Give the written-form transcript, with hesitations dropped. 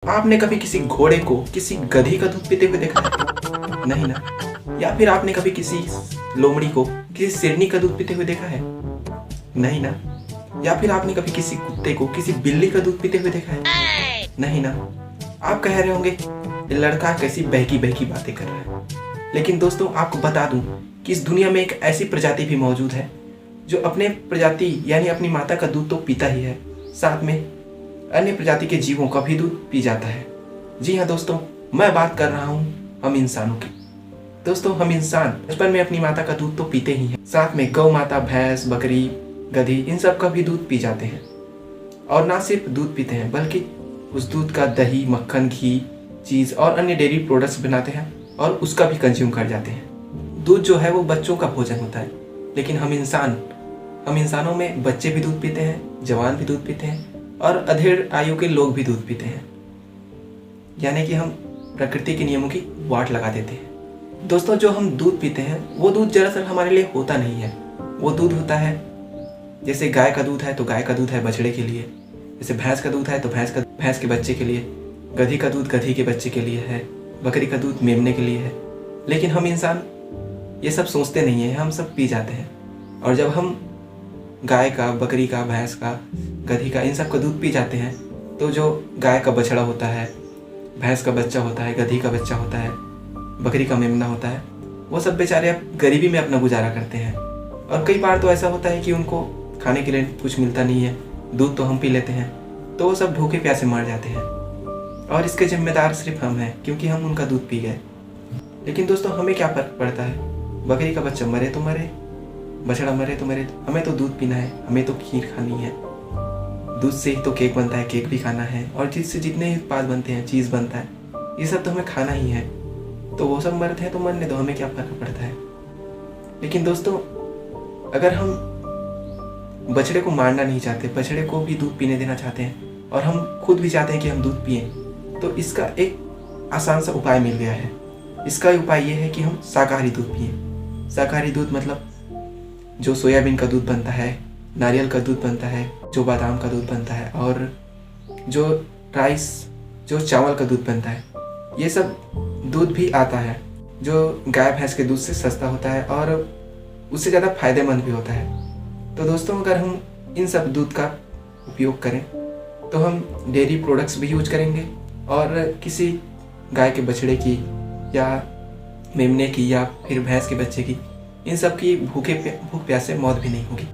आपने कभी किसी घोड़े को किसी गधी का दूध पीते हुए देखा है? नहीं ना। या फिर आपने कभी किसी लोमड़ी को किसी शेरनी का दूध पीते हुए देखा है? नहीं ना। या फिर आपने कभी किसी कुत्ते को किसी बिल्ली का दूध पीते हुए देखा है? नहीं ना। आप कह रहे होंगे ये लड़का कैसी बहकी बहकी बातें कर रहा है, लेकिन दोस्तों आपको बता दूं कि इस दुनिया में एक ऐसी प्रजाति भी मौजूद है जो अपने प्रजाति यानी अपनी माता का दूध तो पीता ही है, साथ में अन्य प्रजाति के जीवों का भी दूध पी जाता है। जी हाँ दोस्तों, मैं बात कर रहा हूँ हम इंसानों की। दोस्तों हम इंसान बचपन में अपनी माता का दूध तो पीते ही हैं, साथ में गौ माता, भैंस, बकरी, गधी इन सब का भी दूध पी जाते हैं। और ना सिर्फ दूध पीते हैं बल्कि उस दूध का दही, मक्खन, घी, चीज़ और अन्य डेयरी प्रोडक्ट्स बनाते हैं और उसका भी कंज्यूम कर जाते हैं। दूध जो है वो बच्चों का भोजन होता है, लेकिन हम इंसानों में बच्चे भी दूध पीते हैं, जवान भी दूध पीते हैं और अधेड़ आयु के लोग भी दूध पीते हैं। यानी कि हम प्रकृति के नियमों की वाट लगा देते हैं। दोस्तों जो हम दूध पीते हैं वो दूध दरअसल हमारे लिए होता नहीं है। वो दूध होता है, जैसे गाय का दूध है तो गाय का दूध है बछड़े के लिए, जैसे भैंस का दूध है तो भैंस के बच्चे के लिए, गधी का दूध गधी के बच्चे के लिए है, बकरी का दूध मेमने के लिए है। लेकिन हम इंसान ये सब सोचते नहीं है, हम सब पी जाते हैं। और जब हम गाय का, बकरी का, भैंस का, गधी का इन सब का दूध पी जाते हैं तो जो गाय का बछड़ा होता है, भैंस का बच्चा होता है, गधी का बच्चा होता है, बकरी का मेमना होता है, वो सब बेचारे अब गरीबी में अपना गुजारा करते हैं। और कई बार तो ऐसा होता है कि उनको खाने के लिए कुछ मिलता नहीं है, दूध तो हम पी लेते हैं, तो वो सब भूखे प्यासे मर जाते हैं। और इसके जिम्मेदार सिर्फ हम हैं क्योंकि हम उनका दूध पी गए। लेकिन दोस्तों हमें क्या फर्क पड़ता है, बकरी का बच्चा मरे तो मरे, बछड़ा मरे तो मरे, हमें तो दूध पीना है, हमें तो खीर खानी है। दूध से ही तो केक बनता है, केक भी खाना है, और जिससे जितने उत्पाद बनते हैं, चीज़ बनता है, ये सब तो हमें खाना ही है। तो वो सब मरते हैं तो मरने दो, हमें क्या फर्क पड़ता है। लेकिन दोस्तों अगर हम बछड़े को मारना नहीं चाहते, बछड़े को भी दूध पीने देना चाहते हैं और हम खुद भी चाहते हैं कि हम दूध पिएं, तो इसका एक आसान सा उपाय मिल गया है। इसका उपाय ये है कि हम शाकाहारी दूध पिएं। शाकाहारी दूध मतलब जो सोयाबीन का दूध बनता है, नारियल का दूध बनता है, जो बादाम का दूध बनता है, और जो चावल का दूध बनता है, ये सब दूध भी आता है जो गाय भैंस के दूध से सस्ता होता है और उससे ज़्यादा फायदेमंद भी होता है। तो दोस्तों अगर हम इन सब दूध का उपयोग करें तो हम डेयरी प्रोडक्ट्स भी यूज करेंगे और किसी गाय के बछड़े की या मेमने की या फिर भैंस के बच्चे की, इन सब की भूख प्यास से मौत भी नहीं होगी।